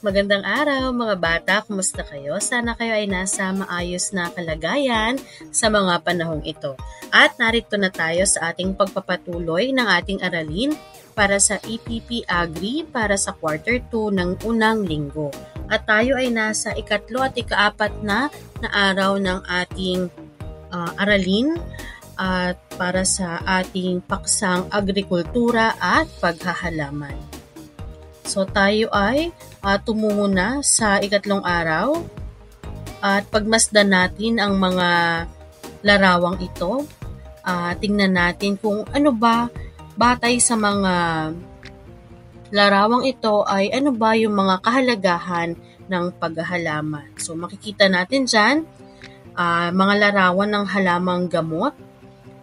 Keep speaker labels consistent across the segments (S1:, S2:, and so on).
S1: Magandang araw mga bata, kumusta kayo? Sana kayo ay nasa maayos na kalagayan sa mga panahong ito. At narito na tayo sa ating pagpapatuloy ng ating aralin para sa EPP Agri para sa quarter 2 ng unang linggo. At tayo ay nasa ikatlo at ikaapat na araw ng ating aralin at para sa ating paksang agrikultura at paghahalaman. So tayo ay tumungo na sa ikatlong araw at pagmasdan natin ang mga larawang ito. Tingnan natin kung ano ba batay sa mga larawang ito ay ano ba yung mga kahalagahan ng paghahalaman. So makikita natin dyan mga larawan ng halamang gamot,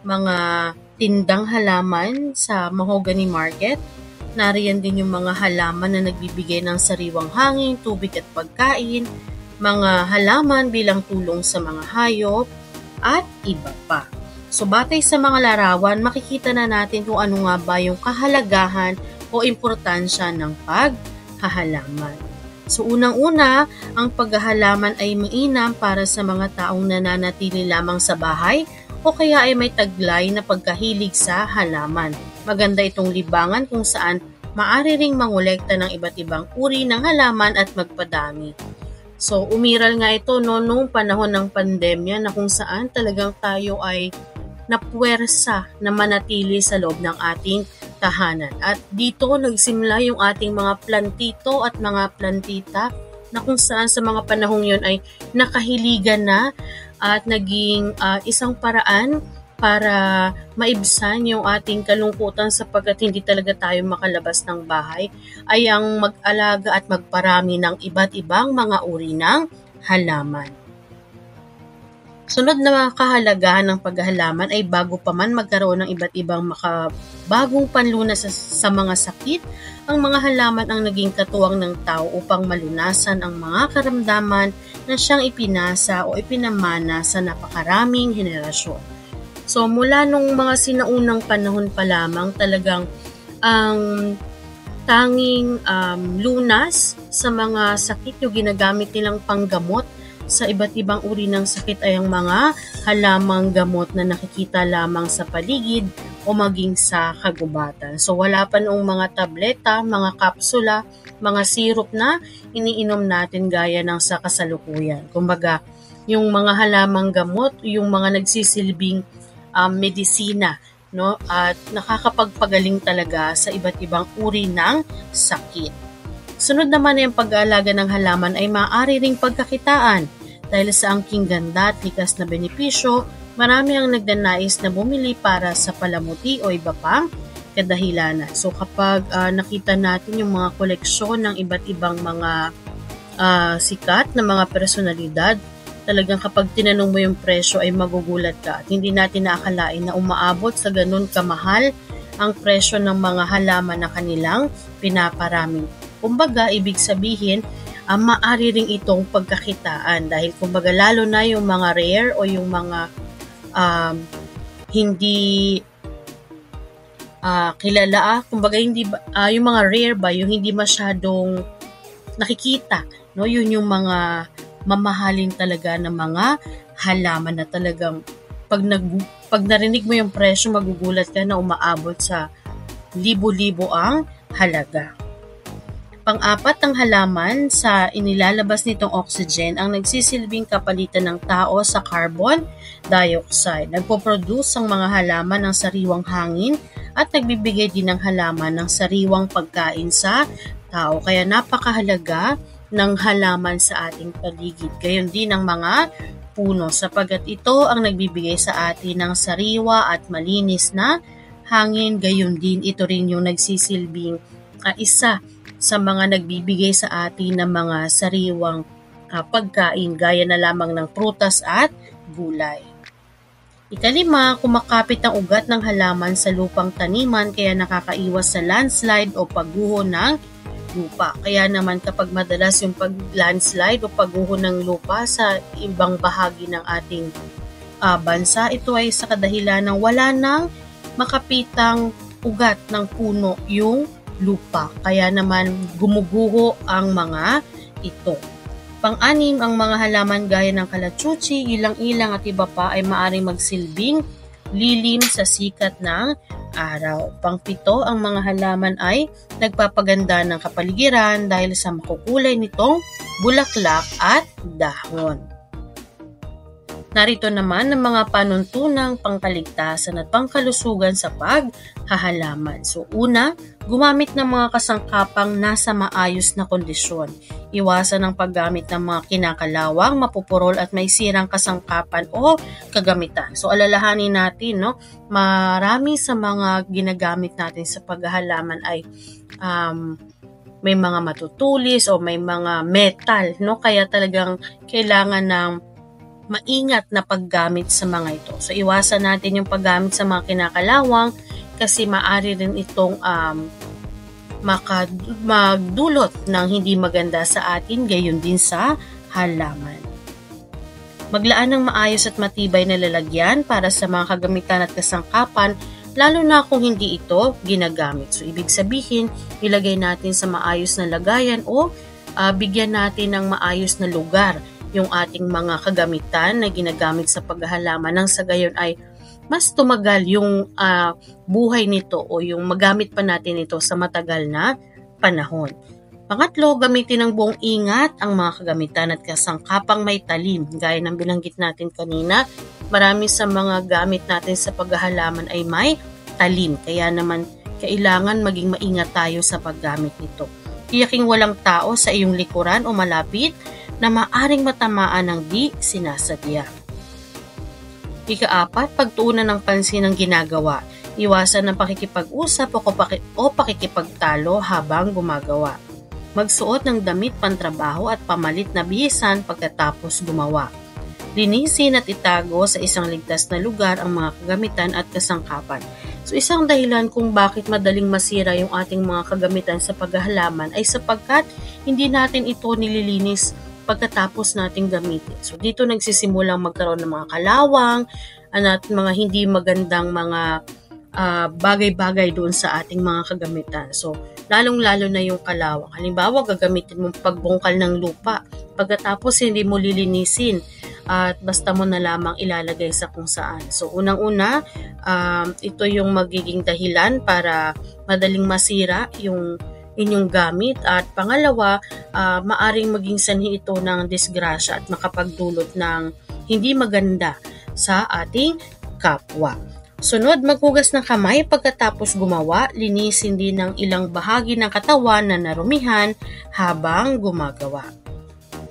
S1: mga tindang halaman sa mahogany market. Nariyan din yung mga halaman na nagbibigay ng sariwang hangin, tubig at pagkain, mga halaman bilang tulong sa mga hayop, at iba pa. So batay sa mga larawan, makikita na natin kung ano nga ba yung kahalagahan o importansya ng paghahalaman. So unang-una, ang paghahalaman ay mainam para sa mga taong nananatili lamang sa bahay o kaya ay may taglay na pagkahilig sa halaman. Maganda itong libangan kung saan maaari ring mangolekta ng iba't ibang uri ng halaman at magpadami. So, umiral nga ito noong panahon ng pandemya na kung saan talagang tayo ay napuwersa na manatili sa loob ng ating tahanan. At dito nagsimula yung ating mga plantito at mga plantita na kung saan sa mga panahong yun ay nakahiligan na at naging isang paraan para maibsan yung ating kalungkutan sapagkat hindi talaga tayo makalabas ng bahay ay ang mag-alaga at magparami ng iba't ibang mga uri ng halaman. Sunod na kahalagahan ng paghahalaman ay bago pa man magkaroon ng iba't ibang makabagong panlunas sa mga sakit, ang mga halaman ang naging katuwang ng tao upang malunasan ang mga karamdaman na siyang ipinasa o ipinamana sa napakaraming henerasyon. So mula nung mga sinaunang panahon pa lamang talagang ang tanging lunas sa mga sakit yung ginagamit nilang panggamot sa iba't ibang uri ng sakit ay ang mga halamang gamot na nakikita lamang sa paligid o maging sa kagubatan. So wala pa noong mga tableta, mga kapsula, mga sirup na iniinom natin gaya ng sa kasalukuyan. Kumbaga, yung mga halamang gamot, yung mga nagsisilbing medisina, no? At nakakapagpagaling talaga sa iba't ibang uri ng sakit. Sunod naman ay ang pag-aalaga ng halaman ay maaari ring pagkakitaan. Dahil sa angking ganda at likas na benepisyo, marami ang nagdanais na bumili para sa palamuti o iba pang kadahilanan. So kapag nakita natin yung mga koleksyon ng iba't ibang mga sikat na mga personalidad, talagang kapag tinanong mo yung presyo ay magugulat ka at hindi natin naakalain na umaabot sa ganun kamahal ang presyo ng mga halaman na kanilang pinaparami. Kumbaga, ibig sabihin, maaari ring itong pagkakitaan dahil kumbaga lalo na yung mga rare o yung mga hindi kilala, kumbaga hindi yung mga rare ba, yung hindi masyadong nakikita, no? Yun yung mga mamahalin talaga ng mga halaman na talagang pag narinig mo yung presyo, magugulat ka na umaabot sa libo-libo ang halaga. Pang-apat, ang halaman sa inilalabas nitong oxygen ang nagsisilbing kapalitan ng tao sa carbon dioxide. Nagpo-produce ang mga halaman ng sariwang hangin at nagbibigay din ng halaman ng sariwang pagkain sa tao. Kaya napakahalaga ng halaman sa ating paligid. Gayon din ang mga puno sapagkat ito ang nagbibigay sa atin ng sariwa at malinis na hangin. Gayon din ito rin yung nagsisilbing isa sa mga nagbibigay sa atin ng mga sariwang pagkain gaya na lamang ng prutas at gulay. Ikalima, kumakapit ang ugat ng halaman sa lupang taniman kaya nakakaiwas sa landslide o pagguho ng lupa. Kaya naman kapag madalas yung pag-landslide o pagguho ng lupa sa ibang bahagi ng ating bansa, ito ay sa kadahilan ng wala nang makapitang ugat ng puno yung lupa. Kaya naman gumuguho ang mga ito. Pang-anim, ang mga halaman gaya ng kalachuchi, ilang-ilang at iba pa ay maaaring magsilbing lilim sa sikat ng araw. Pang-pito, ang mga halaman ay nagpapaganda ng kapaligiran dahil sa makukulay nitong bulaklak at dahon. Narito naman ang mga panuntunang pangkaligtasan at pangkalusugan sa paghahalaman. So una, gumamit ng mga kasangkapang nasa maayos na kondisyon. Iwasan ang paggamit ng mga kinakalawang, mapupurol at may sirang kasangkapan o kagamitan. So alalahanin natin, no, marami sa mga ginagamit natin sa paghahalaman ay may mga matutulis o may mga metal, no? Kaya talagang kailangan ng maingat na paggamit sa mga ito. So, iwasan natin yung paggamit sa mga kinakalawang kasi maaari rin itong magdulot ng hindi maganda sa atin, gayon din sa halaman. Maglaan ng maayos at matibay na lalagyan para sa mga kagamitan at kasangkapan, lalo na kung hindi ito ginagamit. So, ibig sabihin, ilagay natin sa maayos na lagayan o bigyan natin ng maayos na lugar yung ating mga kagamitan na ginagamit sa paghahalaman nang sa gayon ay mas tumagal yung buhay nito o yung magamit pa natin ito sa matagal na panahon. Pangatlo, gamitin ng buong ingat ang mga kagamitan at kasangkapang may talim. Gaya ng binanggit natin kanina, marami sa mga gamit natin sa paghahalaman ay may talim. Kaya naman kailangan maging maingat tayo sa paggamit nito. Tiyaking walang tao sa iyong likuran o malapit na maaring matamaan ng di sinasadya. Ika-4, pagtuunan ng pansin ang ginagawa. Iwasan ng pakikipag-usap o pakikipagtalo habang gumagawa. Magsuot ng damit pantrabaho at pamalit na bihisan pagkatapos gumawa. Linisin at itago sa isang ligtas na lugar ang mga kagamitan at kasangkapan. So isang dahilan kung bakit madaling masira yung ating mga kagamitan sa paghahalaman ay sapagkat hindi natin ito nililinis pagkatapos nating gamitin. So dito nagsisimulang magkaroon ng mga kalawang at mga hindi magandang mga bagay-bagay doon sa ating mga kagamitan. So lalong-lalo na yung kalawang. Halimbawa, gagamitin mong pagbungkal ng lupa. Pagkatapos hindi mo lilinisin at basta mo na lamang ilalagay sa kung saan. So unang-una, ito yung magiging dahilan para madaling masira yung inyong gamit at pangalawa, maaring maging sanhi ito ng disgrasya at makapagdulot ng hindi maganda sa ating kapwa. Sunod, maghugas ng kamay pagkatapos gumawa, linisin din ng ilang bahagi ng katawan na narumihan habang gumagawa.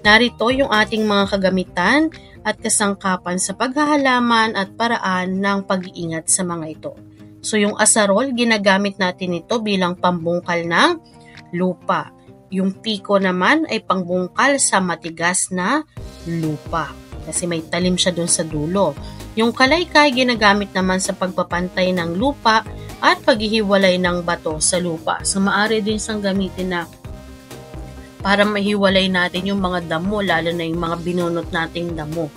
S1: Narito yung ating mga kagamitan at kasangkapan sa paghahalaman at paraan ng pag-iingat sa mga ito. So yung asarol, ginagamit natin ito bilang pambungkal ng lupa. Yung piko naman ay pangbungkal sa matigas na lupa kasi may talim siya doon sa dulo. Yung kalaykay ginagamit naman sa pagpapantay ng lupa at paghihiwalay ng bato sa lupa. So maaari din siyang gamitin na para mahiwalay natin yung mga damo, lalo na yung mga binunot nating damo.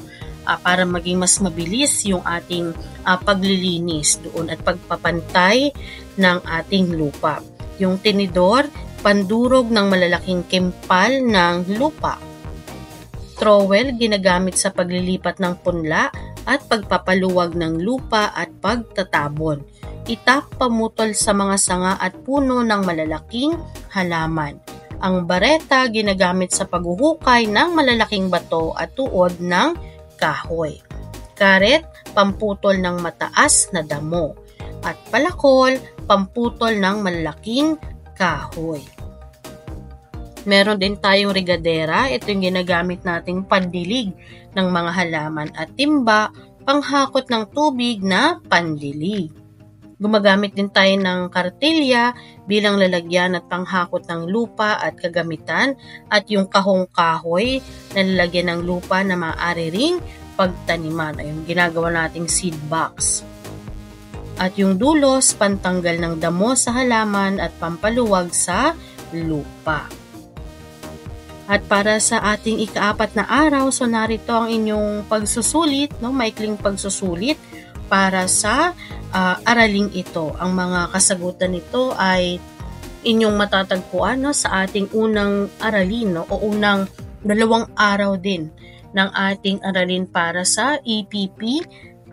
S1: Para maging mas mabilis yung ating paglilinis doon at pagpapantay ng ating lupa. Yung tinidor, pandurog ng malalaking kempal ng lupa. Trowel, ginagamit sa paglilipat ng punla at pagpapaluwag ng lupa at pagtatabon. Itak, pamutol sa mga sanga at puno ng malalaking halaman. Ang bareta, ginagamit sa paghuhukay ng malalaking bato at tuod ng kahoy. Karet, pamputol ng mataas na damo. At palakol, pamputol ng malalaking kahoy. Meron din tayong rigadera, ito yung ginagamit nating pandilig ng mga halaman at timba, panghakot ng tubig na pandilig. Gumagamit din tayo ng kartilya bilang lalagyan at panghakot ng lupa at kagamitan at yung kahong kahoy na lalagyan ng lupa na maaari ring pagtaniman. Ayun, ginagawa nating seed box. At yung dulos, pantanggal ng damo sa halaman at pampaluwag sa lupa. At para sa ating ika-4 na araw, so narito ang inyong pagsusulit, maikling pagsusulit para sa araling ito. Ang mga kasagutan nito ay inyong matatagpuan sa ating unang aralin o unang 2 araw din ng ating aralin para sa EPP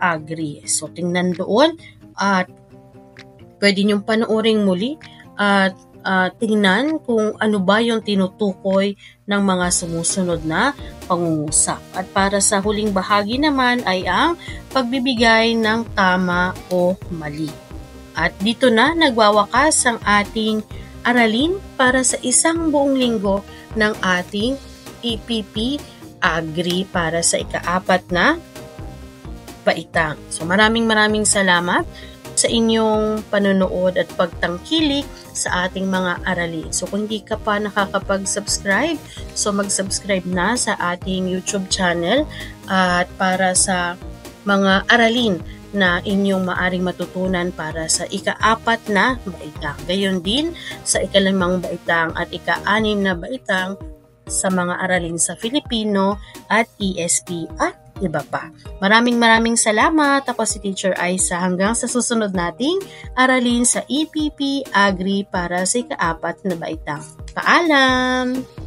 S1: Agri. So tingnan doon at pwede niyong panoorin muli at tingnan kung ano ba yung tinutukoy ng mga sumusunod na pangungusap. At para sa huling bahagi naman ay ang pagbibigay ng tama o mali. At dito na nagwawakas ang ating aralin para sa isang buong linggo ng ating EPP Agri para sa ika-4 na baitang. So maraming salamat sa inyong panonood at pagtangkilik sa ating mga aralin. So kung hindi ka pa nakakapag-subscribe, so mag-subscribe na sa ating YouTube channel at para sa mga aralin na inyong maaring matutunan para sa ika-4 na baitang. Gayon din sa ika-5 baitang at ika-6 na baitang sa mga aralin sa Filipino at ESP at iba pa. Maraming salamat. Ako si Teacher Aisa hanggang sa susunod nating aralin sa EPP Agri para sa ika-4 na baitang. Paalam!